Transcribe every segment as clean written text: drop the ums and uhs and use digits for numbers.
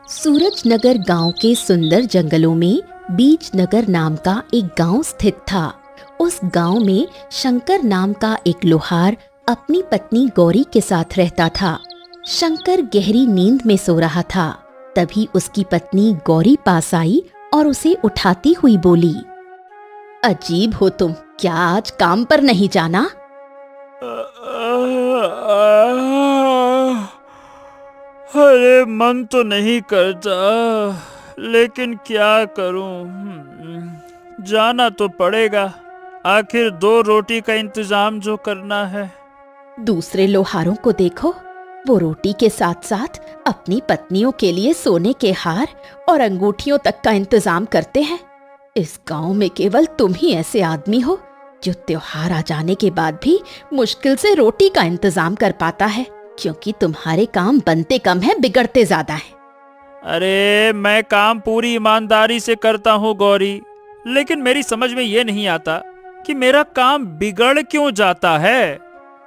सूरजनगर गांव के सुंदर जंगलों में बीजनगर नाम का एक गांव स्थित था। उस गांव में शंकर नाम का एक लोहार अपनी पत्नी गौरी के साथ रहता था। शंकर गहरी नींद में सो रहा था। तभी उसकी पत्नी गौरी पास आई और उसे उठाती हुई बोली, अजीब हो तुम, क्या आज काम पर नहीं जाना? अरे मन तो नहीं करता, लेकिन क्या करूं, जाना तो पड़ेगा। आखिर 2 रोटी का इंतजाम जो करना है। दूसरे लोहारों को देखो, वो रोटी के साथ साथ अपनी पत्नियों के लिए सोने के हार और अंगूठियों तक का इंतजाम करते हैं। इस गांव में केवल तुम ही ऐसे आदमी हो जो त्योहार आ जाने के बाद भी मुश्किल से रोटी का इंतजाम कर पाता है, क्योंकि तुम्हारे काम बनते कम है, बिगड़ते ज्यादा है। अरे मैं काम पूरी ईमानदारी से करता हूँ गौरी, लेकिन मेरी समझ में ये नहीं आता कि मेरा काम बिगड़ क्यों जाता है।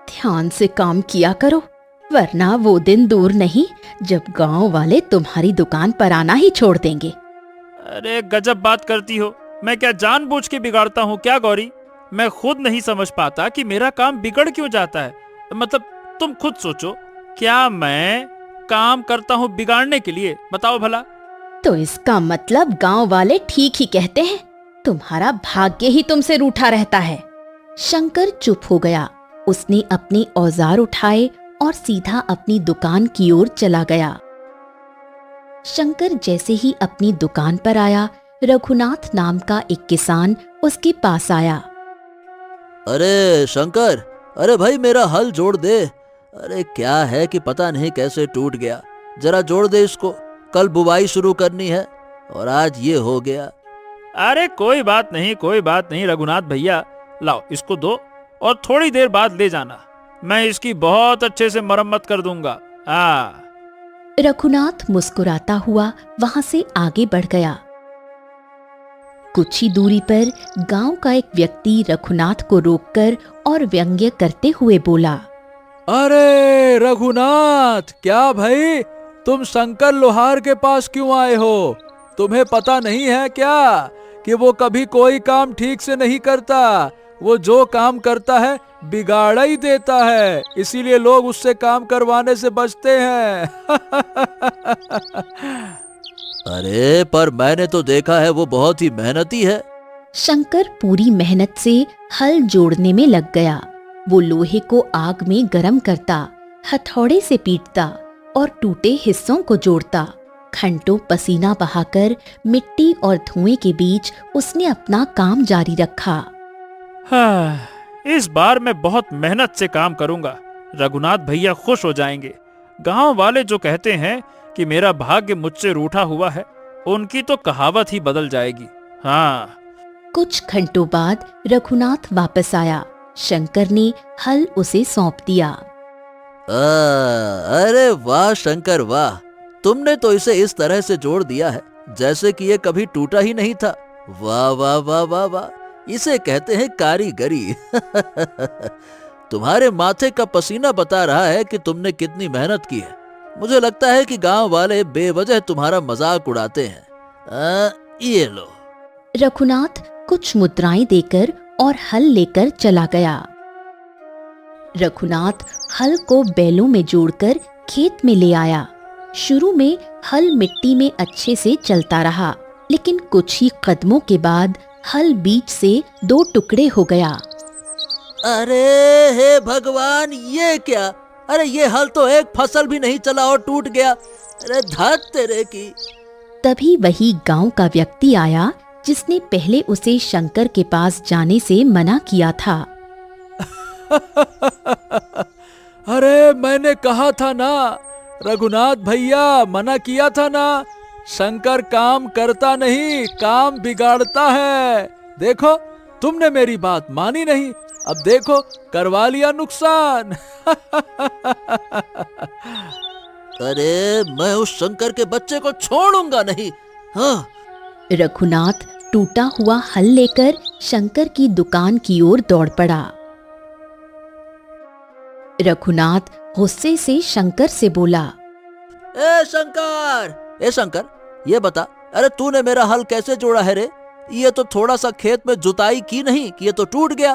ध्यान से काम किया करो, वरना वो दिन दूर नहीं जब गांव वाले तुम्हारी दुकान पर आना ही छोड़ देंगे। अरे गजब बात करती हो, मैं क्या जानबूझ के बिगाड़ता हूँ क्या गौरी? मैं खुद नहीं समझ पाता कि मेरा काम बिगड़ क्यों जाता है। मतलब तुम खुद सोचो, क्या मैं काम करता हूँ बिगाड़ने के लिए? बताओ भला। तो इसका मतलब गांव वाले ठीक ही कहते हैं, तुम्हारा भाग्य ही तुमसे रूठा रहता है। शंकर चुप हो गया। उसने अपने औजार उठाए और सीधा अपनी दुकान की ओर चला गया। शंकर जैसे ही अपनी दुकान पर आया, रघुनाथ नाम का एक किसान उसके पास आया। अरे शंकर, अरे भाई मेरा हल जोड़ दे। अरे क्या है कि पता नहीं कैसे टूट गया, जरा जोड़ दे इसको। कल बुवाई शुरू करनी है और आज ये हो गया। अरे कोई बात नहीं रघुनाथ भैया, लाओ इसको दो और थोड़ी देर बाद ले जाना। मैं इसकी बहुत अच्छे से मरम्मत कर दूंगा। रघुनाथ मुस्कुराता हुआ वहां से आगे बढ़ गया। कुछ ही दूरी पर गांव का एक व्यक्ति रघुनाथ को रोककर और व्यंग्य करते हुए बोला, अरे रघुनाथ, क्या भाई तुम शंकर लोहार के पास क्यों आए हो? तुम्हें पता नहीं है क्या कि वो कभी कोई काम ठीक से नहीं करता। वो जो काम करता है बिगाड़ ही देता है, इसीलिए लोग उससे काम करवाने से बचते हैं। अरे पर मैंने तो देखा है वो बहुत ही मेहनती है। शंकर पूरी मेहनत से हल जोड़ने में लग गया। वो लोहे को आग में गरम करता, हथौड़े से पीटता और टूटे हिस्सों को जोड़ता। घंटों पसीना बहाकर मिट्टी और धुएं के बीच उसने अपना काम जारी रखा। इस बार मैं बहुत मेहनत से काम करूंगा, रघुनाथ भैया खुश हो जाएंगे। गांव वाले जो कहते हैं कि मेरा भाग्य मुझसे रूठा हुआ है, उनकी तो कहावत ही बदल जाएगी। हाँ। कुछ घंटों बाद रघुनाथ वापस आया। शंकर ने हल उसे सौंप दिया। अरे वाह शंकर वाह, तुमने तो इसे इस तरह से जोड़ दिया है जैसे कि ये कभी टूटा ही नहीं था। वाह वाह वाह वाह वाह, इसे कहते हैं कारीगरी। तुम्हारे माथे का पसीना बता रहा है कि तुमने कितनी मेहनत की है। मुझे लगता है कि गांव वाले बेवजह तुम्हारा मजाक उड़ाते हैं। ये लो। रघुनाथ कुछ मुद्राएं देकर और हल लेकर चला गया। रघुनाथ हल को बैलों में जोड़कर खेत में ले आया। शुरू में हल मिट्टी में अच्छे से चलता रहा, लेकिन कुछ ही कदमों के बाद हल बीच से 2 टुकड़े हो गया। अरे हे भगवान, ये क्या? अरे ये हल तो एक फसल भी नहीं चला और टूट गया। अरे धत तेरे की। तभी वही गांव का व्यक्ति आया जिसने पहले उसे शंकर के पास जाने से मना किया था। अरे मैंने कहा था ना, रघुनाथ भैया, मना किया था ना। शंकर काम करता नहीं, काम बिगाड़ता है। देखो तुमने मेरी बात मानी नहीं, अब देखो करवा लिया नुकसान। अरे मैं उस शंकर के बच्चे को छोड़ूंगा नहीं। हाँ। रघुनाथ टूटा हुआ हल लेकर शंकर की दुकान की ओर दौड़ पड़ा। रघुनाथ गुस्से से शंकर से बोला, ए शंकर, ये बता, अरे तूने मेरा हल कैसे जोड़ा है रे? ये तो थोड़ा सा खेत में जुताई की नहीं कि ये तो टूट गया।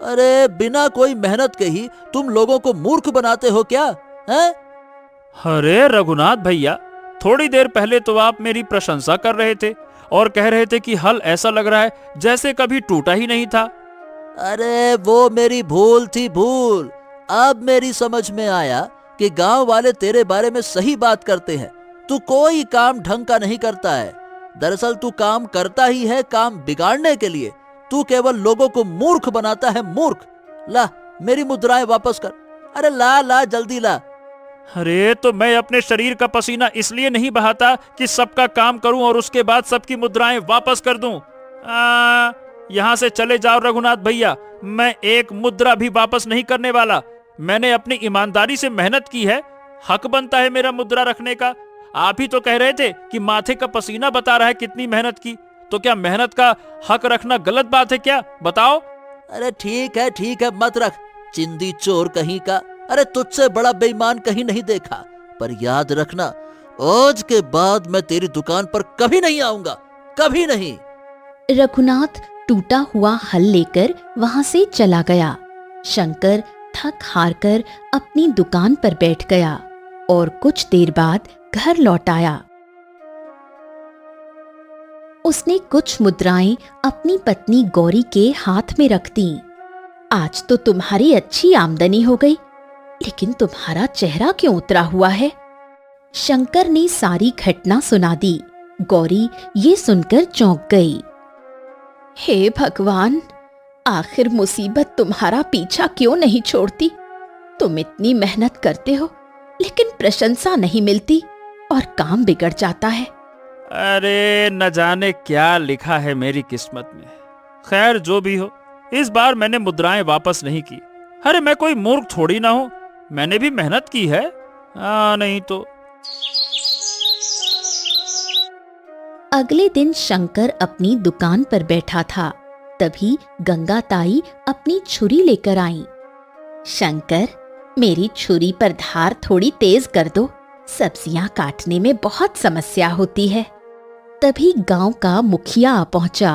अरे बिना कोई मेहनत के ही तुम लोगों को मूर्ख बनाते हो क्या? हैं? अरे रघुनाथ भैया, थोड़ी देर पहले तो आप मेरी प्रशंसा कर रहे थे और कह रहे थे कि हल ऐसा लग रहा है जैसे कभी टूटा ही नहीं था। अरे वो मेरी भूल थी, भूल। अब मेरी समझ में आया कि गांव वाले तेरे बारे में सही बात करते हैं। तू कोई काम ढंग का नहीं करता है। दरअसल तू काम करता ही है काम बिगाड़ने के लिए। तू केवल लोगों को मूर्ख बनाता है, मूर्ख। ला मेरी मुद्राएं वापस कर। अरे ला ला, जल्दी ला। अरे तो मैं अपने शरीर का पसीना इसलिए नहीं बहाता कि सबका काम करूं और उसके बाद सबकी मुद्राएं वापस कर दूं। यहाँ से चले जाओ रघुनाथ भैया, मैं एक मुद्रा भी वापस नहीं करने वाला। मैंने अपनी ईमानदारी से मेहनत की है, हक बनता है मेरा मुद्रा रखने का। आप ही तो कह रहे थे कि माथे का पसीना बता रहा है कितनी मेहनत की, तो क्या मेहनत का हक रखना गलत बात है क्या? बताओ। अरे ठीक है, मत रख, चिंदी चोर कहीं का। अरे तुझसे बड़ा बेईमान कहीं नहीं देखा। पर याद रखना, आज के बाद मैं तेरी दुकान पर कभी नहीं आऊंगा, कभी नहीं। रघुनाथ टूटा हुआ हल लेकर वहां से चला गया। शंकर थक हार कर अपनी दुकान पर बैठ गया और कुछ देर बाद घर लौट आया। उसने कुछ मुद्राएं अपनी पत्नी गौरी के हाथ में रख दी। आज तो तुम्हारी अच्छी आमदनी हो गई, लेकिन तुम्हारा चेहरा क्यों उतरा हुआ है? शंकर ने सारी घटना सुना दी। गौरी ये सुनकर चौंक गई। हे भगवान, आखिर मुसीबत तुम्हारा पीछा क्यों नहीं छोड़ती? तुम इतनी मेहनत करते हो लेकिन प्रशंसा नहीं मिलती और काम बिगड़ जाता है। अरे न जाने क्या लिखा है मेरी किस्मत में। खैर जो भी हो, इस बार मैंने मुद्राएं वापस नहीं की। अरे मैं कोई मूर्ख थोड़ी ना हूं, मैंने भी मेहनत की है। नहीं तो। अगले दिन शंकर अपनी दुकान पर बैठा था, तभी गंगा ताई अपनी छुरी लेकर आई। शंकर, मेरी छुरी पर धार थोड़ी तेज कर दो, सब्जियां काटने में बहुत समस्या होती है। तभी गांव का मुखिया आ पहुंचा।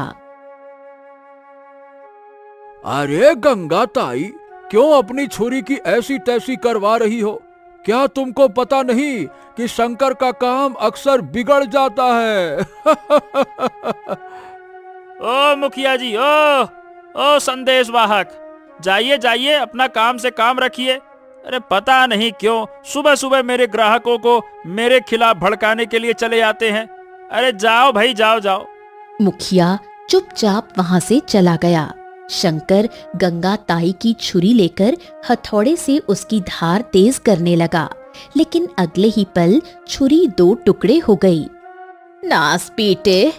अरे गंगा ताई, क्यों अपनी छुरी की ऐसी तैसी करवा रही हो? क्या तुमको पता नहीं कि शंकर का काम अक्सर बिगड़ जाता है? ओ मुखिया जी, ओ संदेश वाहक, जाइए जाइए, अपना काम से काम रखिए। अरे पता नहीं क्यों सुबह सुबह मेरे ग्राहकों को मेरे खिलाफ भड़काने के लिए चले आते हैं। अरे जाओ भाई, जाओ जाओ। मुखिया चुपचाप वहां से चला गया। शंकर गंगा ताई की छुरी लेकर हथौड़े से उसकी धार तेज करने लगा, लेकिन अगले ही पल छुरी दो टुकड़े हो गई। नास पीटे,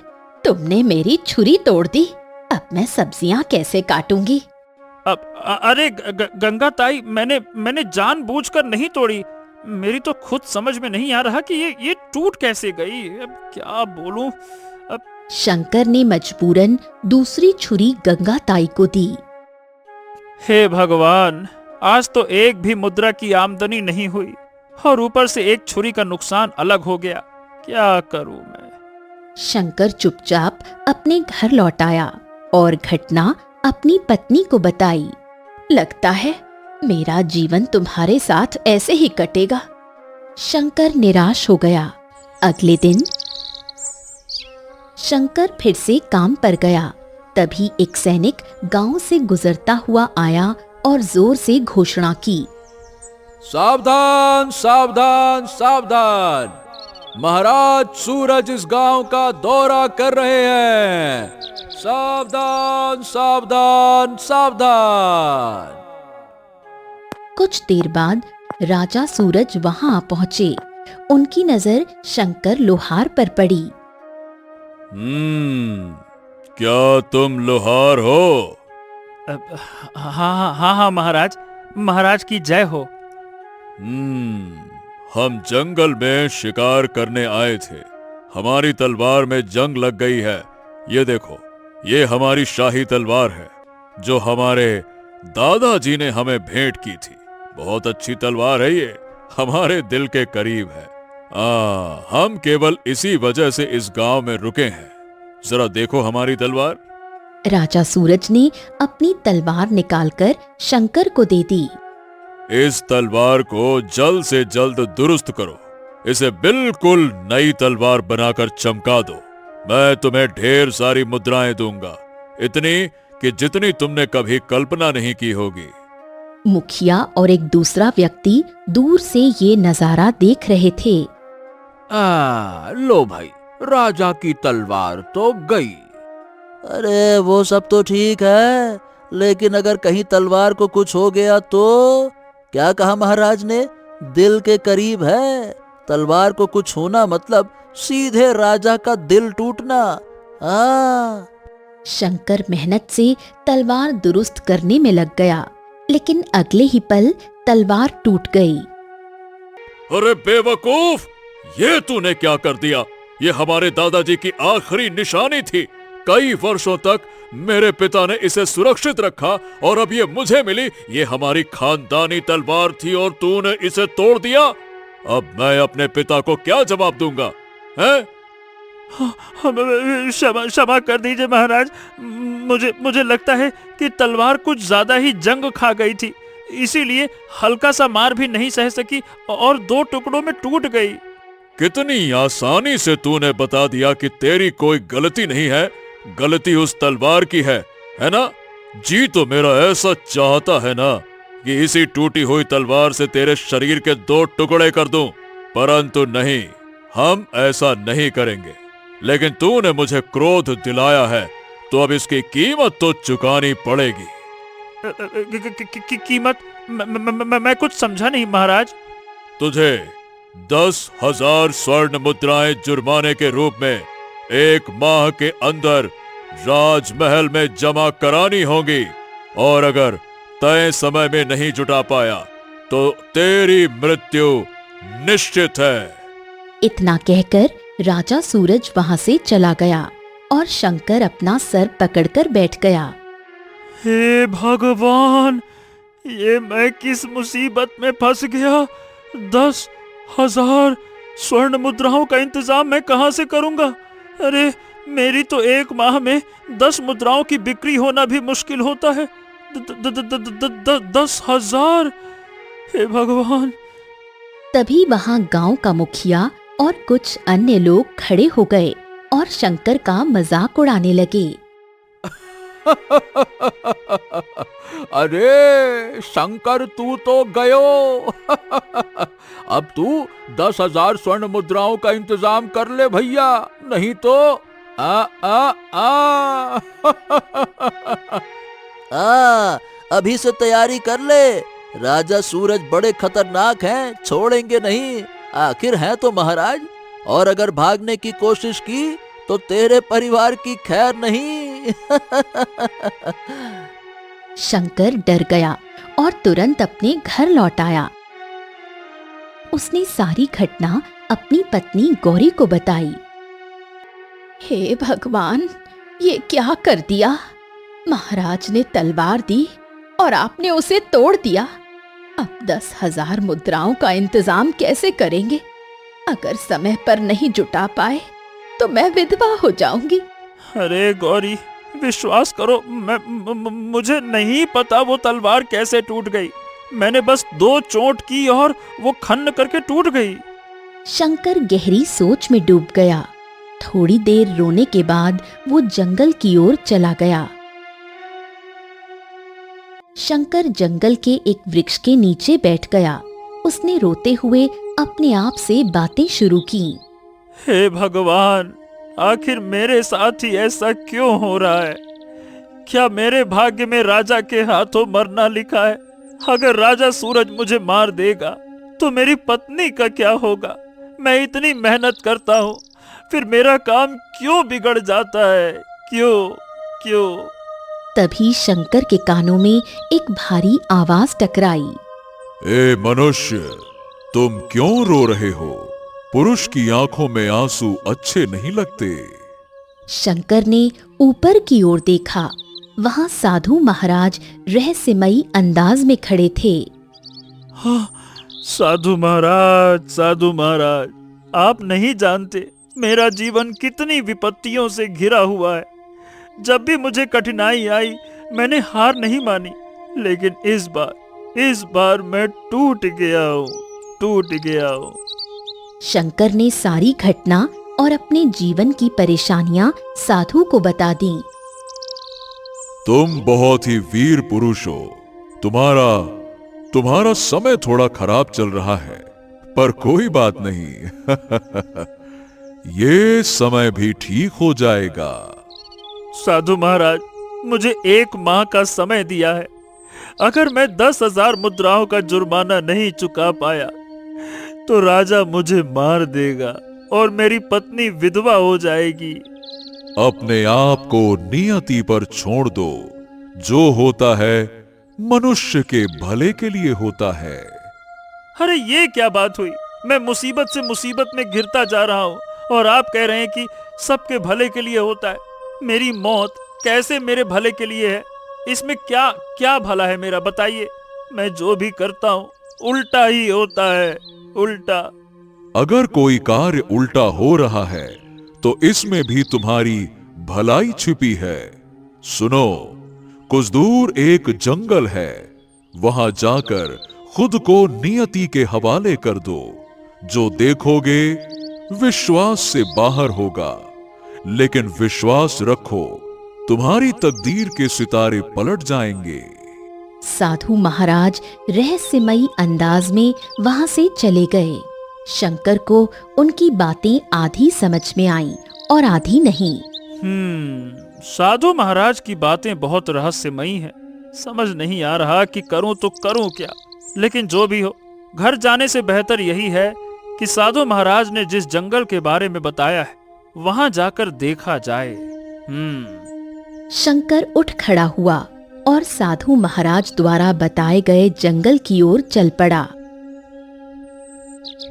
तुमने मेरी छुरी तोड़ दी। अब मैं सब्जियां कैसे काटूंगी? अरे गंगा ताई, मैंने जानबूझकर नहीं तोड़ी। मेरी तो खुद समझ में नहीं आ रहा कि ये टूट कैसे गई। अब क्या बोलूं। शंकर ने मजबूरन दूसरी छुरी गंगा ताई को दी। हे भगवान, आज तो एक भी मुद्रा की आमदनी नहीं हुई और ऊपर से एक छुरी का नुकसान अलग हो गया। क्या करूं मैं? शंकर चुपचाप अपने घर लौट आया और घटना अपनी पत्नी को बताई। लगता है मेरा जीवन तुम्हारे साथ ऐसे ही कटेगा। शंकर निराश हो गया। अगले दिन शंकर फिर से काम पर गया। तभी एक सैनिक गांव से गुजरता हुआ आया और जोर से घोषणा की। सावधान सावधान सावधान, महाराज सूरज इस गांव का दौरा कर रहे हैं। सावधान सावधान सावधान। कुछ देर बाद राजा सूरज वहां आ पहुंचे। उनकी नजर शंकर लोहार पर पड़ी। क्या तुम लोहार हो? हाँ महाराज, महाराज की जय हो। हम जंगल में शिकार करने आए थे। हमारी तलवार में जंग लग गई है। ये देखो, ये हमारी शाही तलवार है जो हमारे दादाजी ने हमें भेंट की थी। बहुत अच्छी तलवार है, ये हमारे दिल के करीब है। हम केवल इसी वजह से इस गांव में रुके हैं। जरा देखो हमारी तलवार। राजा सूरज ने अपनी तलवार निकालकर शंकर को दे दी। इस तलवार को जल्द से जल्द दुरुस्त करो। इसे बिल्कुल नई तलवार बनाकर चमका दो। मैं तुम्हें ढेर सारी मुद्राएं दूंगा, इतनी कि जितनी तुमने कभी कल्पना नहीं की होगी। मुखिया और एक दूसरा व्यक्ति दूर से ये नजारा देख रहे थे। लो भाई, राजा की तलवार तो गई। अरे वो सब तो ठीक है, लेकिन अगर कहीं तलवार को कुछ हो गया तो? क्या कहा महाराज ने? दिल के करीब है। तलवार को कुछ होना मतलब सीधे राजा का दिल टूटना। शंकर मेहनत से तलवार दुरुस्त करने में लग गया, लेकिन अगले ही पल तलवार टूट गई। अरे बेवकूफ, ये तूने क्या कर दिया? ये हमारे दादाजी की आखिरी निशानी थी। कई वर्षों तक मेरे पिता ने इसे सुरक्षित रखा और अब ये मुझे मिली। ये हमारी खानदानी तलवार थी और तूने इसे तोड़ दिया। अब मैं अपने पिता को क्या जवाब दूंगा? हैं? क्षमा कर दीजिए महाराज। मुझे लगता है कि तलवार कुछ ज्यादा ही जंग खा गई थी, इसीलिए हल्का सा मार भी नहीं सह सकी और 2 टुकड़ों में टूट गई। कितनी आसानी से तूने बता दिया कि तेरी कोई गलती नहीं है। गलती उस तलवार की है ना? जी तो मेरा ऐसा चाहता है ना कि इसी टूटी हुई तलवार से तेरे शरीर के 2 टुकड़े कर दूं, परंतु नहीं, हम ऐसा नहीं करेंगे। लेकिन तूने मुझे क्रोध दिलाया है, तो अब इसकी कीमत तो चुकानी पड़ेगी। कीमत? मैं कुछ समझा नहीं महाराज। तुझे 10,000 स्वर्ण मुद्राएं जुर्माने के रूप में 1 माह के अंदर राजमहल में जमा करानी होगी, और अगर तय समय में नहीं जुटा पाया तो तेरी मृत्यु निश्चित है। इतना कहकर राजा सूरज वहां से चला गया और शंकर अपना सर पकड़कर बैठ गया। हे भगवान, ये मैं किस मुसीबत में फंस गया? 10,000 स्वर्ण मुद्राओं का इंतजाम मैं कहां से करूंगा? अरे मेरी तो 1 माह में 10 मुद्राओं की बिक्री होना भी मुश्किल होता है। 10,000! हे भगवान! तभी वहां गांव का मुखिया और कुछ अन्य लोग खड़े हो गए और शंकर का मजाक उड़ाने लगे। अरे शंकर, तू तो गयो। अब तू 10,000 स्वर्ण मुद्राओं का इंतजाम कर ले भैया, नहीं तो अभी से तैयारी कर ले। राजा सूरज बड़े खतरनाक हैं, छोड़ेंगे नहीं। आखिर हैं तो महाराज, और अगर भागने की कोशिश की तो तेरे परिवार की खैर नहीं। शंकर डर गया और तुरंत अपने घर लौट आया। उसने सारी घटना अपनी पत्नी गौरी को बताई। हे भगवान, ये क्या कर दिया? महाराज ने तलवार दी और आपने उसे तोड़ दिया। अब 10,000 मुद्राओं का इंतजाम कैसे करेंगे? अगर समय पर नहीं जुटा पाए तो मैं विधवा हो जाऊंगी। अरे गौरी, विश्वास करो, मुझे नहीं पता वो तलवार कैसे टूट गई। मैंने बस 2 चोट की और वो खन्न करके टूट गई। शंकर गहरी सोच में डूब गया। थोड़ी देर रोने के बाद वो जंगल की ओर चला गया। शंकर जंगल के एक वृक्ष के नीचे बैठ गया। उसने रोते हुए अपने आप से बातें शुरू की। हे भगवान, आखिर मेरे साथ ही ऐसा क्यों हो रहा है? क्या मेरे भाग्य में राजा के हाथों मरना लिखा है? अगर राजा सूरज मुझे मार देगा तो मेरी पत्नी का क्या होगा? मैं इतनी मेहनत करता हूँ, फिर मेरा काम क्यों बिगड़ जाता है? क्यों? तभी शंकर के कानों में एक भारी आवाज टकराई। ए मनुष्य, तुम क्यों रो रहे हो? पुरुष की आंखों में आंसू अच्छे नहीं लगते। शंकर ने ऊपर की ओर देखा। वहां साधु महाराज रहस्यमयी अंदाज में खड़े थे। हाँ, साधु महाराज, आप नहीं जानते मेरा जीवन कितनी विपत्तियों से घिरा हुआ है। जब भी मुझे कठिनाई आई मैंने हार नहीं मानी, लेकिन इस बार मैं टूट गया हूँ। शंकर ने सारी घटना और अपने जीवन की परेशानियां साधु को बता दी। तुम बहुत ही वीर पुरुष हो। तुम्हारा समय थोड़ा खराब चल रहा है, पर कोई बात नहीं। ये समय भी ठीक हो जाएगा। साधु महाराज, मुझे 1 माह का समय दिया है। अगर मैं 10,000 मुद्राओं का जुर्माना नहीं चुका पाया तो राजा मुझे मार देगा और मेरी पत्नी विधवा हो जाएगी। अपने आप को नियति पर छोड़ दो। जो होता है मनुष्य के भले के लिए होता है। अरे ये क्या बात हुई? मैं मुसीबत से मुसीबत में घिरता जा रहा हूँ और आप कह रहे हैं कि सबके भले के लिए होता है। मेरी मौत कैसे मेरे भले के लिए है? इसमें क्या भला है मेरा, बताइए। मैं जो भी करता हूँ उल्टा ही होता है, उल्टा। अगर कोई कार्य उल्टा हो रहा है तो इसमें भी तुम्हारी भलाई छिपी है। सुनो, कुछ दूर एक जंगल है, वहां जाकर खुद को नियति के हवाले कर दो। जो देखोगे विश्वास से बाहर होगा, लेकिन विश्वास रखो तुम्हारी तकदीर के सितारे पलट जाएंगे। साधु महाराज रहस्यमयी अंदाज में वहां से चले गए। शंकर को उनकी बातें आधी समझ में आईं और आधी नहीं। साधु महाराज की बातें बहुत रहस्यमयी हैं। समझ नहीं आ रहा कि करूं तो करूं क्या। लेकिन जो भी हो, घर जाने से बेहतर यही है कि साधु महाराज ने जिस जंगल के बारे में बताया है वहां जाकर देखा जाए। शंकर उठ खड़ा हुआ और साधु महाराज द्वारा बताए गए जंगल की ओर चल पड़ा।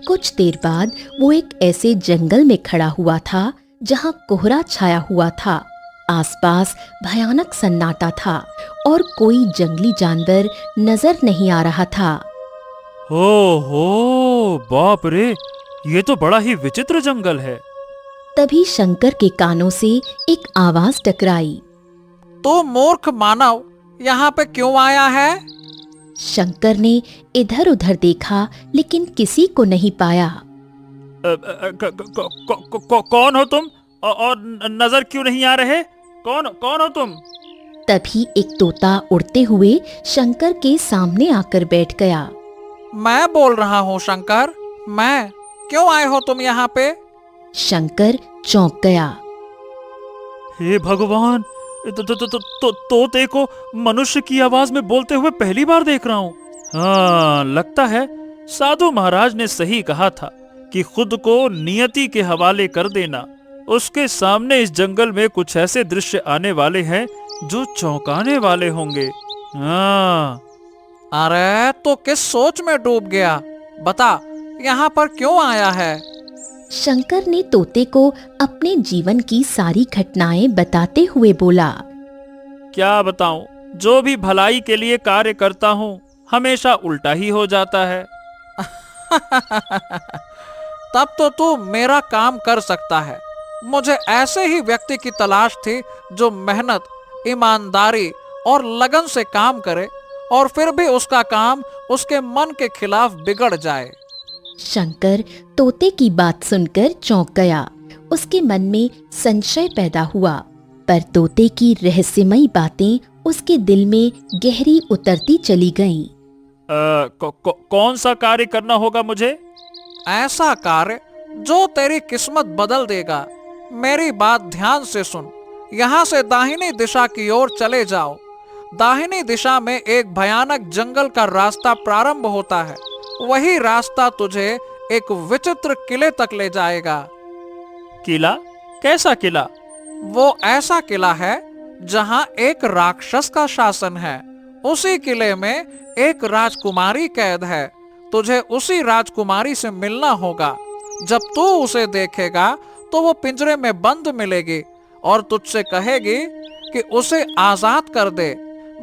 कुछ देर बाद वो एक ऐसे जंगल में खड़ा हुआ था जहां कोहरा छाया हुआ था। आसपास भयानक सन्नाटा था और कोई जंगली जानवर नजर नहीं आ रहा था। ओहो, बाप रे, ये तो बड़ा ही विचित्र जंगल है। तभी शंकर के कानों से एक आवाज टकराई। तो मूर्ख मानव यहाँ पे क्यों आया है? शंकर ने इधर उधर देखा लेकिन किसी को नहीं पाया। कौन हो तुम और नजर क्यों नहीं आ रहे? कौन हो तुम? तभी एक तोता उड़ते हुए शंकर के सामने आकर बैठ गया। मैं बोल रहा हूँ शंकर, मैं। क्यों आए हो तुम यहाँ पे? शंकर चौंक गया। हे भगवान, तोते को मनुष्य की आवाज में बोलते हुए पहली बार देख रहा हूँ। हाँ, लगता है साधु महाराज ने सही कहा था कि खुद को नियति के हवाले कर देना। उसके सामने इस जंगल में कुछ ऐसे दृश्य आने वाले हैं जो चौंकाने वाले होंगे। हाँ। अरे तो किस सोच में डूब गया? बता, यहाँ पर क्यों आया है? शंकर ने तोते को अपने जीवन की सारी घटनाएं बताते हुए बोला। क्या बताऊं, जो भी भलाई के लिए कार्य करता हूँ हमेशा उल्टा ही हो जाता है। तब तो तू मेरा काम कर सकता है। मुझे ऐसे ही व्यक्ति की तलाश थी जो मेहनत, ईमानदारी और लगन से काम करे और फिर भी उसका काम उसके मन के खिलाफ बिगड़ जाए। शंकर तोते की बात सुनकर चौंक गया। उसके मन में संशय पैदा हुआ, पर तोते की रहस्यमयी बातें उसके दिल में गहरी उतरती चली गईं। कौन सा कार्य करना होगा मुझे? ऐसा कार्य जो तेरी किस्मत बदल देगा। मेरी बात ध्यान से सुन। यहाँ से दाहिनी दिशा की ओर चले जाओ। दाहिनी दिशा में एक भयानक जंगल का रास्ता प्रारंभ होता है। वही रास्ता तुझे एक विचित्र किले तक ले जाएगा। किला? कैसा किला? वो ऐसा किला है जहाँ एक राक्षस का शासन है। उसी किले में एक राजकुमारी कैद है। तुझे उसी राजकुमारी से मिलना होगा। जब तू उसे देखेगा तो वो पिंजरे में बंद मिलेगी और तुझसे कहेगी कि उसे आजाद कर दे।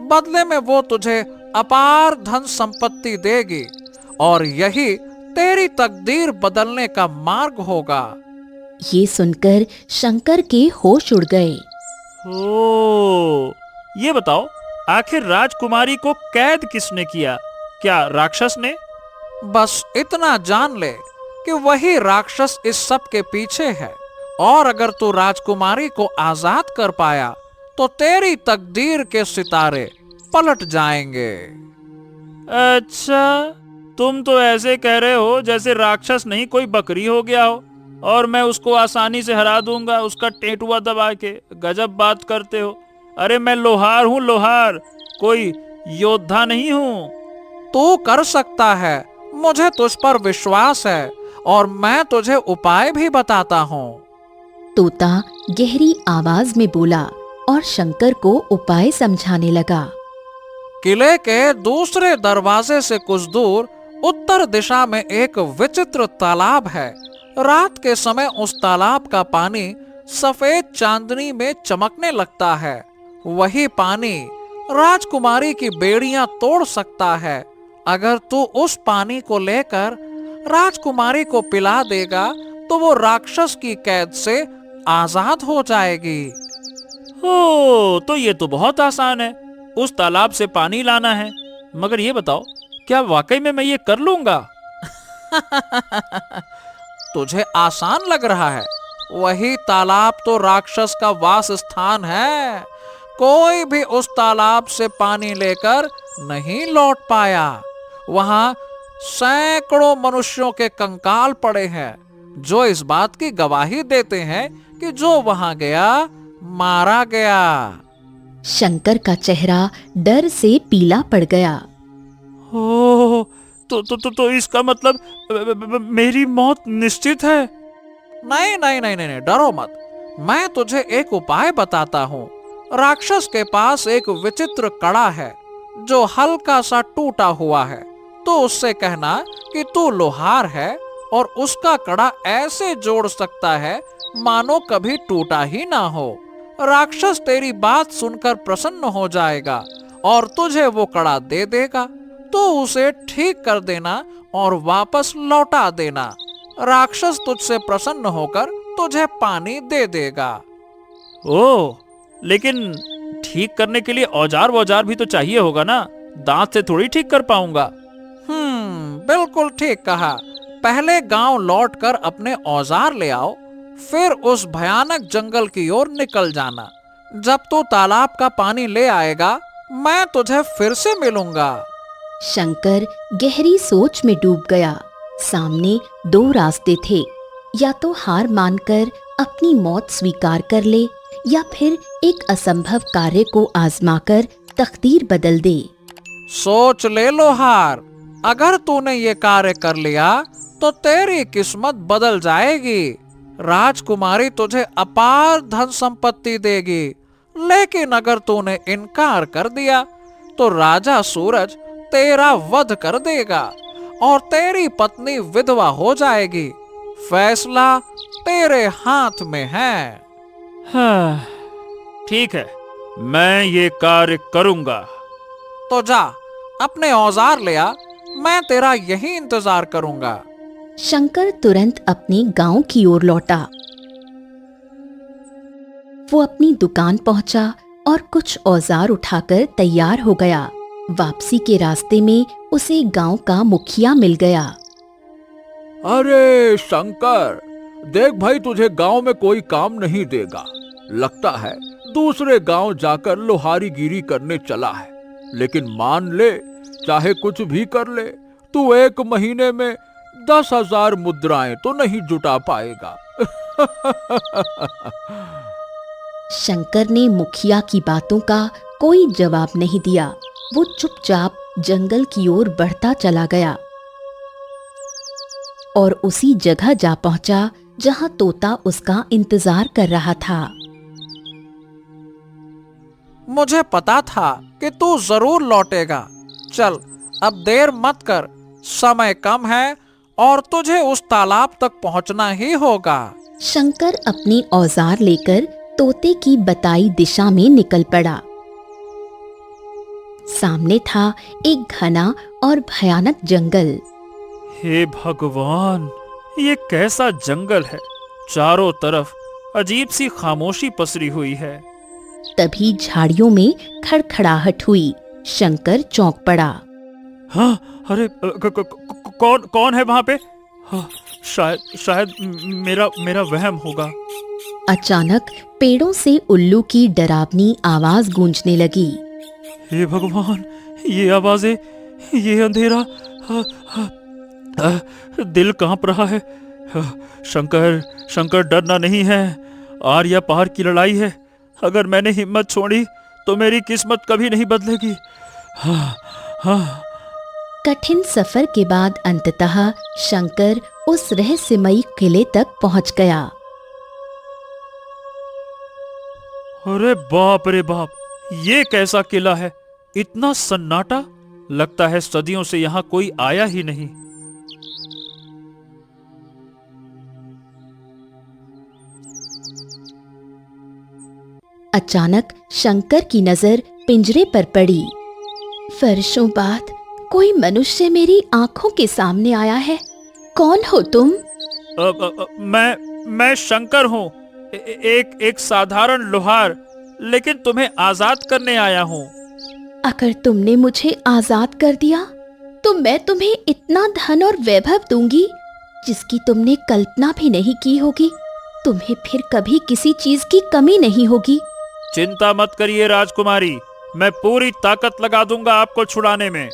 बदले में वो तुझे अपार धन संपत्ति देगी और यही तेरी तकदीर बदलने का मार्ग होगा। ये सुनकर शंकर के होश उड़ गए। ओ, ये बताओ, आखिर राजकुमारी को कैद किसने किया? क्या राक्षस ने? बस इतना जान ले कि वही राक्षस इस सब के पीछे है, और अगर तू राजकुमारी को आजाद कर पाया तो तेरी तकदीर के सितारे पलट जाएंगे। अच्छा, तुम तो ऐसे कह रहे हो जैसे राक्षस नहीं कोई बकरी हो गया हो और मैं उसको आसानी से हरा दूंगा उसका टेटुआ दबा के। गजब बात करते हो। अरे मैं लोहार हूँ, लोहार, कोई योद्धा नहीं हूँ। तू कर सकता है, मुझे तुझ पर विश्वास है, और मैं तुझे उपाय भी बताता हूँ। तोता गहरी आवाज में बोला और शंकर को उपाय समझाने लगा। किले के दूसरे दरवाजे से कुछ दूर उत्तर दिशा में एक विचित्र तालाब है। रात के समय उस तालाब का पानी सफेद चांदनी में चमकने लगता है। वही पानी राजकुमारी की बेड़ियां तोड़ सकता है। अगर तू उस पानी को लेकर राजकुमारी को पिला देगा तो वो राक्षस की कैद से आजाद हो जाएगी। ओ, तो ये तो बहुत आसान है। उस तालाब से पानी लाना है। मगर ये बताओ, क्या वाकई में मैं ये कर लूंगा? तुझे आसान लग रहा है? वही तालाब तो राक्षस का वास स्थान है। कोई भी उस तालाब से पानी लेकर नहीं लौट पाया। वहां सैकड़ों मनुष्यों के कंकाल पड़े हैं, जो इस बात की गवाही देते हैं कि जो वहां गया मारा गया। शंकर का चेहरा डर से पीला पड़ गया। ओ, तो इसका मतलब मेरी मौत निश्चित है? नहीं नहीं नहीं नहीं, डरो मत। मैं तुझे एक उपाय बताता हूँ। राक्षस के पास एक विचित्र कड़ा है जो हल्का सा टूटा हुआ है। तो उससे कहना कि तू लोहार है और उसका कड़ा ऐसे जोड़ सकता है मानो कभी टूटा ही ना हो। राक्षस तेरी बात सुनकर प्रसन्न हो जाएगा और तुझे वो कड़ा दे देगा। तो उसे ठीक कर देना और वापस लौटा देना। राक्षस तुझसे प्रसन्न होकर तुझे पानी दे देगा। ओ, लेकिन ठीक करने के लिए औजार वौजार भी तो चाहिए होगा ना? दांत से थोड़ी ठीक कर पाऊंगा। बिल्कुल ठीक कहा। पहले गांव लौटकर अपने औजार ले आओ, फिर उस भयानक जंगल की ओर निकल जाना। जब तू तालाब का पानी ले आएगा मैं तुझे फिर से मिलूंगा। शंकर गहरी सोच में डूब गया। सामने दो रास्ते थे, या तो हार मानकर अपनी मौत स्वीकार कर ले या फिर एक असंभव कार्य को आजमाकर तकदीर बदल दे। सोच ले लोहार, अगर तूने ये कार्य कर लिया तो तेरी किस्मत बदल जाएगी। राजकुमारी तुझे अपार धन संपत्ति देगी। लेकिन अगर तूने इनकार कर दिया तो राजा सूरज तेरा वध कर देगा और तेरी पत्नी विधवा हो जाएगी। फैसला तेरे हाथ में है। हाँ, ठीक है, मैं ये कार्य करूंगा। तो जा, अपने औजार ले आ, मैं तेरा यही इंतजार करूंगा। शंकर तुरंत अपने गांव की ओर लौटा। वो अपनी दुकान पहुंचा और कुछ औजार उठाकर तैयार हो गया। वापसी के रास्ते में उसे गांव का मुखिया मिल गया। अरे शंकर, देख भाई, तुझे गांव में कोई काम नहीं देगा। लगता है दूसरे गांव जाकर लोहारीगिरी करने चला है। लेकिन मान ले, चाहे कुछ भी कर ले, तू 1 महीने में 10,000 मुद्राएं तो नहीं जुटा पाएगा। शंकर ने मुखिया की बातों का कोई जवाब नहीं दिया। वो चुपचाप जंगल की ओर बढ़ता चला गया और उसी जगह जा पहुंचा जहां तोता उसका इंतजार कर रहा था। मुझे पता था कि तू जरूर लौटेगा। चल, अब देर मत कर, समय कम है और तुझे उस तालाब तक पहुंचना ही होगा। शंकर अपने औजार लेकर तोते की बताई दिशा में निकल पड़ा। सामने था एक घना और भयानक जंगल। हे भगवान, ये कैसा जंगल है। चारों तरफ अजीब सी खामोशी पसरी हुई है। तभी झाड़ियों में खड़खड़ाहट हुई। शंकर चौंक पड़ा। हाँ, अरे कौन है वहां पे? हाँ, शायद मेरा वहम होगा। अचानक पेड़ों से उल्लू की डरावनी आवाज गूंजने लगी। हे भगवान, ये आवाजें, ये अंधेरा, दिल कांप रहा है। शंकर, डरना नहीं है। आर या पार की लड़ाई है। अगर मैंने हिम्मत छोड़ी तो मेरी किस्मत कभी नहीं बदलेगी। हाँ। कठिन सफर के बाद अंततः शंकर उस रहस्यमयी किले तक पहुंच गया। अरे बाप रे बाप, ये कैसा किला है? इतना सन्नाटा, लगता है सदियों से यहाँ कोई आया ही नहीं। अचानक शंकर की नजर पिंजरे पर पड़ी। वर्षों बाद कोई मनुष्य मेरी आंखों के सामने आया है। कौन हो तुम? मैं शंकर हूँ, एक साधारण लोहार, लेकिन तुम्हें आजाद करने आया हूँ। अगर तुमने मुझे आजाद कर दिया तो मैं तुम्हें इतना धन और वैभव दूंगी जिसकी तुमने कल्पना भी नहीं की होगी। तुम्हें फिर कभी किसी चीज की कमी नहीं होगी। चिंता मत करिए राजकुमारी, मैं पूरी ताकत लगा दूंगा आपको छुड़ाने में।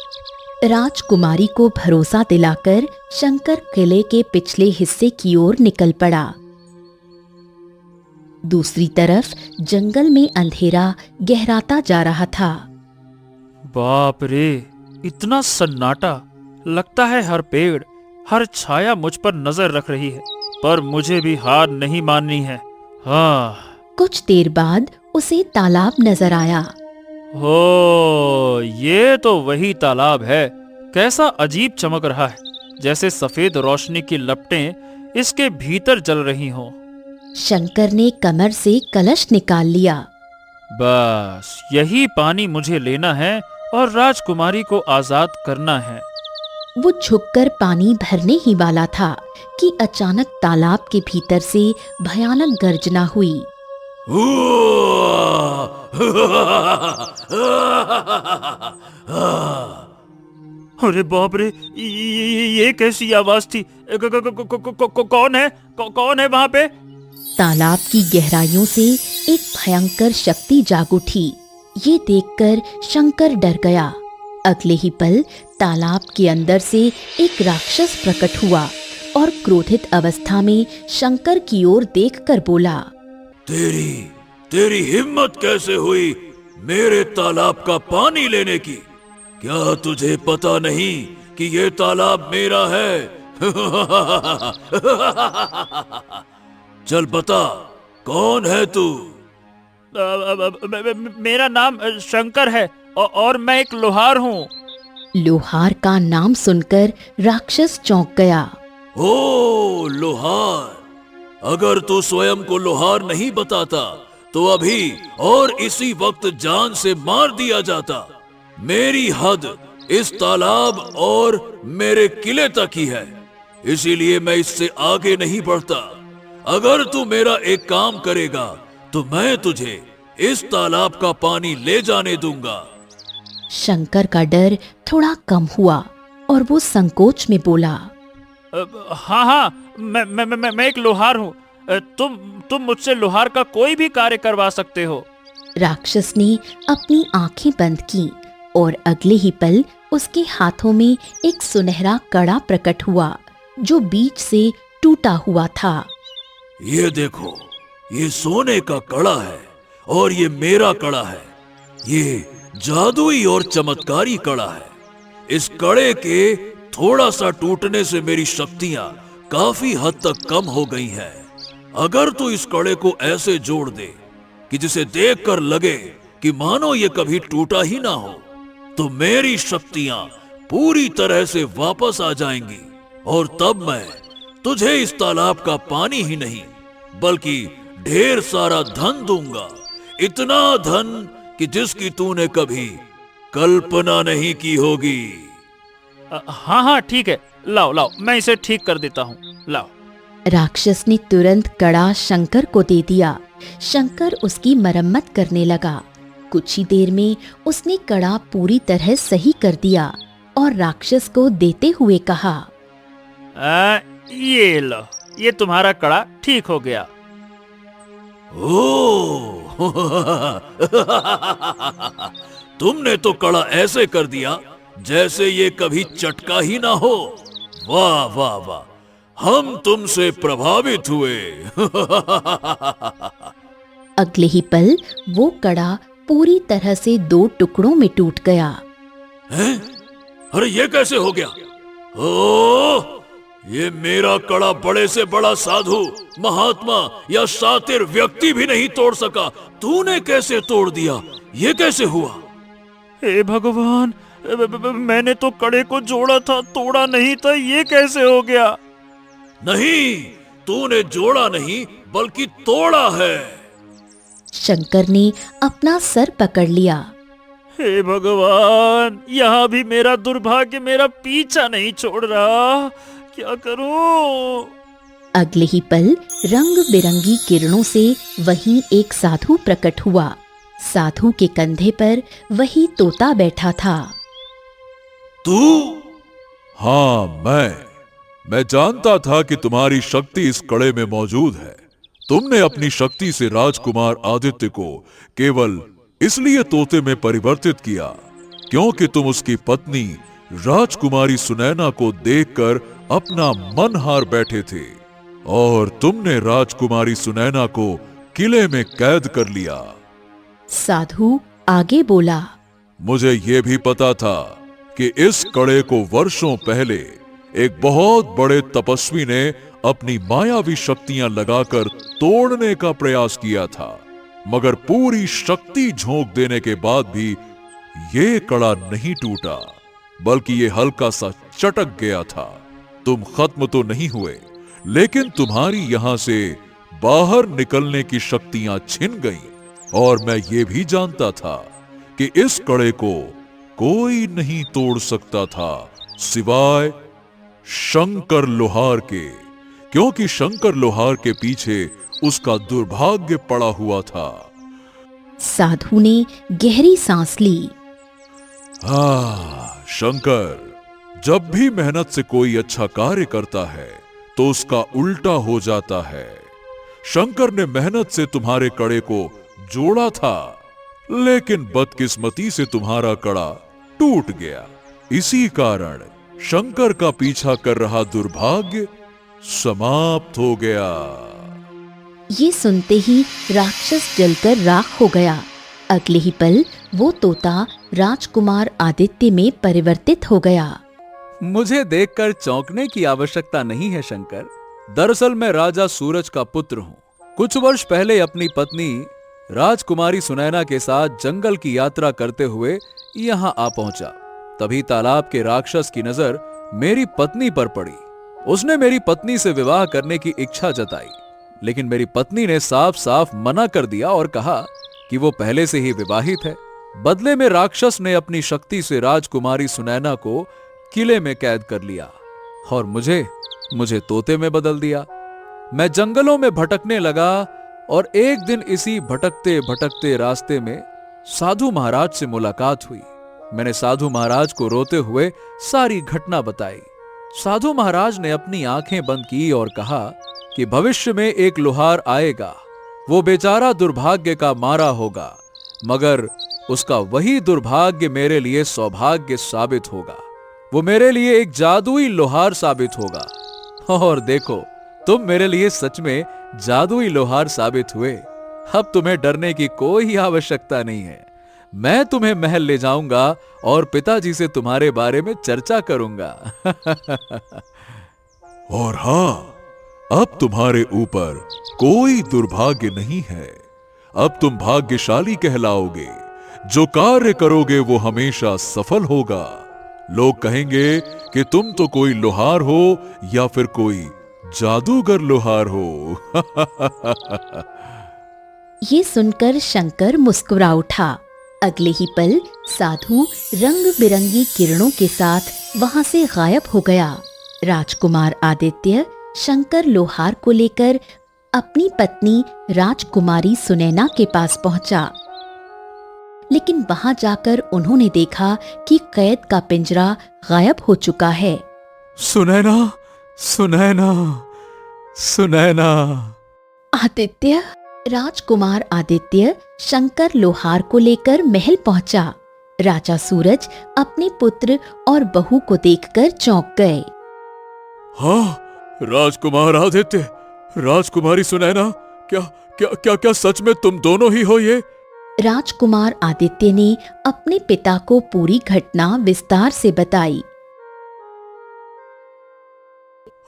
राजकुमारी को भरोसा दिलाकर शंकर किले के पिछले हिस्से की ओर निकल पड़ा। दूसरी तरफ जंगल में अंधेरा गहराता जा रहा था। बाप रे, इतना सन्नाटा, लगता है हर पेड़, हर छाया मुझ पर नजर रख रही है। पर मुझे भी हार नहीं माननी है। हाँ। कुछ देर बाद उसे तालाब नजर आया। हो, ये तो वही तालाब है। कैसा अजीब चमक रहा है, जैसे सफेद रोशनी की लपटें इसके भीतर जल रही हों। शंकर ने कमर से कलश निकाल लिया। बस यही पानी मुझे लेना है और राजकुमारी को आजाद करना है। वो झुककर पानी भरने ही वाला था कि अचानक तालाब के भीतर से भयानक गर्जना हुई। अरे बाप रे, ये कैसी आवाज थी? कौन है? कौन है वहां पे? तालाब की गहराइयों से एक भयंकर शक्ति जाग उठी। ये देखकर शंकर डर गया। अगले ही पल तालाब के अंदर से एक राक्षस प्रकट हुआ और क्रोधित अवस्था में शंकर की ओर देखकर बोला, तेरी हिम्मत कैसे हुई मेरे तालाब का पानी लेने की? क्या तुझे पता नहीं कि ये तालाब मेरा है? चल बता, कौन है तू? मेरा नाम शंकर है और मैं एक लोहार हूँ। लोहार का नाम सुनकर राक्षस चौंक गया। ओ लोहार, अगर तू स्वयं को लोहार नहीं बताता तो अभी और इसी वक्त जान से मार दिया जाता। मेरी हद इस तालाब और मेरे किले तक ही है, इसीलिए मैं इससे आगे नहीं बढ़ता। अगर तू मेरा एक काम करेगा तो मैं तुझे इस तालाब का पानी ले जाने दूंगा। शंकर का डर थोड़ा कम हुआ और वो संकोच में बोला, हाँ, मैं एक लोहार हूँ। तुम मुझसे लोहार का कोई भी कार्य करवा सकते हो। राक्षस ने अपनी आंखें बंद की और अगले ही पल उसके हाथों में एक सुनहरा कड़ा प्रकट हुआ जो बीच से टूटा हुआ था। ये देखो, ये सोने का कड़ा है और ये मेरा कड़ा है। ये जादुई और चमत्कारी कड़ा है। इस कड़े के थोड़ा सा टूटने से मेरी शक्तियां काफी हद तक कम हो गई हैं। अगर तू इस कड़े को ऐसे जोड़ दे कि जिसे देखकर लगे कि मानो ये कभी टूटा ही ना हो, तो मेरी शक्तियां पूरी तरह से वापस आ जाएंगी और तब मैं तुझे इस तालाब का पानी ही नहीं बल्कि ढेर सारा धन दूंगा। इतना धन कि जिसकी तूने कभी कल्पना नहीं की होगी। हाँ हाँ ठीक है, लाओ लाओ, मैं इसे ठीक कर देता हूँ, लाओ। राक्षस ने तुरंत कड़ा शंकर को दे दिया। शंकर उसकी मरम्मत करने लगा। कुछ ही देर में उसने कड़ा पूरी तरह सही कर दिया और राक्षस को देते हुए कहा, ये लो, ये तुम्हारा कड़ा ठीक हो गया। ओ तुमने तो कड़ा ऐसे कर दिया जैसे ये कभी चटका ही ना हो। वाह वाह वाह, हम तुमसे प्रभावित हुए। अगले ही पल वो कड़ा पूरी तरह से 2 टुकड़ों में टूट गया। हैं? अरे ये कैसे हो गया? ओ, ये मेरा कड़ा बड़े से बड़ा साधु, महात्मा या शातिर व्यक्ति भी नहीं तोड़ सका, तूने कैसे तोड़ दिया? ये कैसे हुआ? हे भगवान, मैंने तो कड़े को जोड़ा था, तोड़ा नहीं था, ये कैसे हो गया? नहीं, तूने जोड़ा नहीं बल्कि तोड़ा है। शंकर ने अपना सर पकड़ लिया। हे भगवान, यहाँ भी मेरा दुर्भाग्य मेरा पीछा नहीं छोड़ रहा, क्या करूं? अगले ही पल रंग बिरंगी किरणों से वहीं एक साधु प्रकट हुआ। साधु के कंधे पर वही तोता बैठा था। तू? हाँ, मैं जानता था कि तुम्हारी शक्ति इस कड़े में मौजूद है। तुमने अपनी शक्ति से राजकुमार आदित्य को केवल इसलिए तोते में परिवर्तित किया क्योंकि तुम उसकी पत्नी राजकुमारी सुनैना को देखकर अपना मन हार बैठे थे और तुमने राजकुमारी सुनैना को किले में कैद कर लिया। साधु आगे बोला, मुझे यह भी पता था कि इस कड़े को वर्षों पहले एक बहुत बड़े तपस्वी ने अपनी मायावी शक्तियां लगाकर तोड़ने का प्रयास किया था, मगर पूरी शक्ति झोंक देने के बाद भी ये कड़ा नहीं टूटा, बल्कि ये हल्का सा चटक गया था। तुम खत्म तो नहीं हुए, लेकिन तुम्हारी यहां से बाहर निकलने की शक्तियां छिन गईं और मैं ये भी जानता था कि इस कड़े को कोई नहीं तोड़ सकता था सिवाय शंकर लोहार के, क्योंकि शंकर लोहार के पीछे उसका दुर्भाग्य पड़ा हुआ था। साधु ने गहरी सांस ली। शंकर जब भी मेहनत से कोई अच्छा कार्य करता है तो उसका उल्टा हो जाता है। शंकर ने मेहनत से तुम्हारे कड़े को जोड़ा था, लेकिन बदकिस्मती से तुम्हारा कड़ा टूट गया। इसी कारण शंकर का पीछा कर रहा दुर्भाग्य समाप्त हो गया। ये सुनते ही राक्षस जलकर राख हो गया। अगले ही पल वो तोता राजकुमार आदित्य में परिवर्तित हो गया। मुझे देखकर चौंकने की आवश्यकता नहीं है शंकर। दरअसल मैं राजा सूरज का पुत्र हूँ। कुछ वर्ष पहले अपनी पत्नी राजकुमारी सुनैना के साथ जंगल की यात्रा करते हुए यहाँ आ पहुंचा। तभी तालाब के राक्षस की नजर मेरी पत्नी पर पड़ी। उसने मेरी पत्नी से विवाह करने की इच्छा जताई, लेकिन मेरी पत्नी ने साफ साफ मना कर दिया और कहा कि वो पहले से ही विवाहित है। बदले में राक्षस ने अपनी शक्ति से राजकुमारी सुनैना को किले में कैद कर लिया और मुझे तोते में बदल दिया। मैं जंगलों में भटकने लगा और एक दिन इसी भटकते भटकते रास्ते में साधु महाराज से मुलाकात हुई। मैंने साधु महाराज को रोते हुए सारी घटना बताई। साधु महाराज ने अपनी आंखें बंद की और कहा कि भविष्य में एक लोहार आएगा। वो बेचारा दुर्भाग्य का मारा होगा, मगर उसका वही दुर्भाग्य मेरे लिए सौभाग्य साबित होगा। वो मेरे लिए एक जादुई लोहार साबित होगा। और देखो, तुम मेरे लिए सच में जादुई लोहार साबित हुए। अब तुम्हें डरने की कोई आवश्यकता नहीं है। मैं तुम्हें महल ले जाऊंगा और पिताजी से तुम्हारे बारे में चर्चा करूंगा। और हाँ, अब तुम्हारे ऊपर कोई दुर्भाग्य नहीं है। अब तुम भाग्यशाली कहलाओगे। जो कार्य करोगे वो हमेशा सफल होगा। लोग कहेंगे कि तुम तो कोई लोहार हो या फिर कोई जादूगर लोहार हो। ये सुनकर शंकर मुस्कुरा उठा। अगले ही पल साधु रंग बिरंगी किरणों के साथ वहां से गायब हो गया। राजकुमार आदित्य शंकर लोहार को लेकर अपनी पत्नी राजकुमारी सुनैना के पास पहुंचा, लेकिन वहां जाकर उन्होंने देखा कि कैद का पिंजरा गायब हो चुका है। सुनैना, सुनैना, सुनैना। आदित्य। राजकुमार आदित्य शंकर लोहार को लेकर महल पहुंचा। राजा सूरज अपने पुत्र और बहू को देखकर चौंक गए। हाँ, राजकुमार आदित्य, राजकुमारी सुनैना, क्या क्या क्या क्या सच में तुम दोनों ही हो ये? राजकुमार आदित्य ने अपने पिता को पूरी घटना विस्तार से बताई।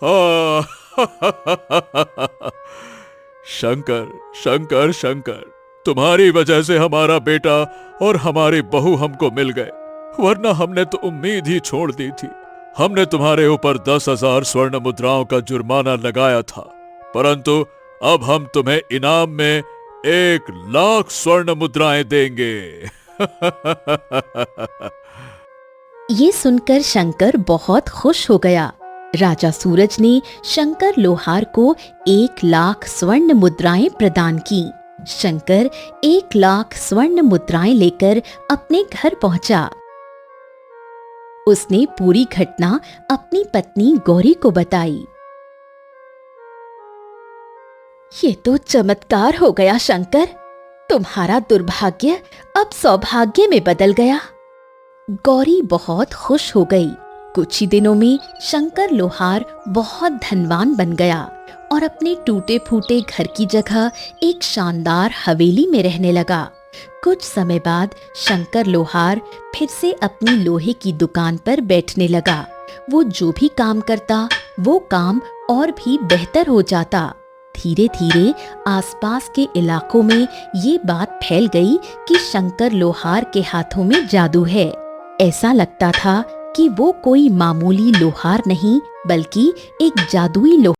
हाँ। शंकर, शंकर, शंकर, तुम्हारी वजह से हमारा बेटा और हमारी बहू हमको मिल गए, वरना हमने तो उम्मीद ही छोड़ दी थी। हमने तुम्हारे ऊपर 10,000 स्वर्ण मुद्राओं का जुर्माना लगाया था, परंतु अब हम तुम्हें इनाम में 1,00,000 स्वर्ण मुद्राएं देंगे। ये सुनकर शंकर बहुत खुश हो गया। राजा सूरज ने शंकर लोहार को 1,00,000 स्वर्ण मुद्राएं प्रदान की। शंकर 1,00,000 स्वर्ण मुद्राएं लेकर अपने घर पहुंचा। उसने पूरी घटना अपनी पत्नी गौरी को बताई। ये तो चमत्कार हो गया शंकर, तुम्हारा दुर्भाग्य अब सौभाग्य में बदल गया। गौरी बहुत खुश हो गई। कुछ ही दिनों में शंकर लोहार बहुत धनवान बन गया और अपने टूटे फूटे घर की जगह एक शानदार हवेली में रहने लगा। कुछ समय बाद शंकर लोहार फिर से अपनी लोहे की दुकान पर बैठने लगा। वो जो भी काम करता वो काम और भी बेहतर हो जाता। धीरे धीरे आसपास के इलाकों में ये बात फैल गई कि शंकर लोहार के हाथों में जादू है। ऐसा लगता था कि वो कोई मामूली लोहार नहीं बल्कि एक जादुई लोहार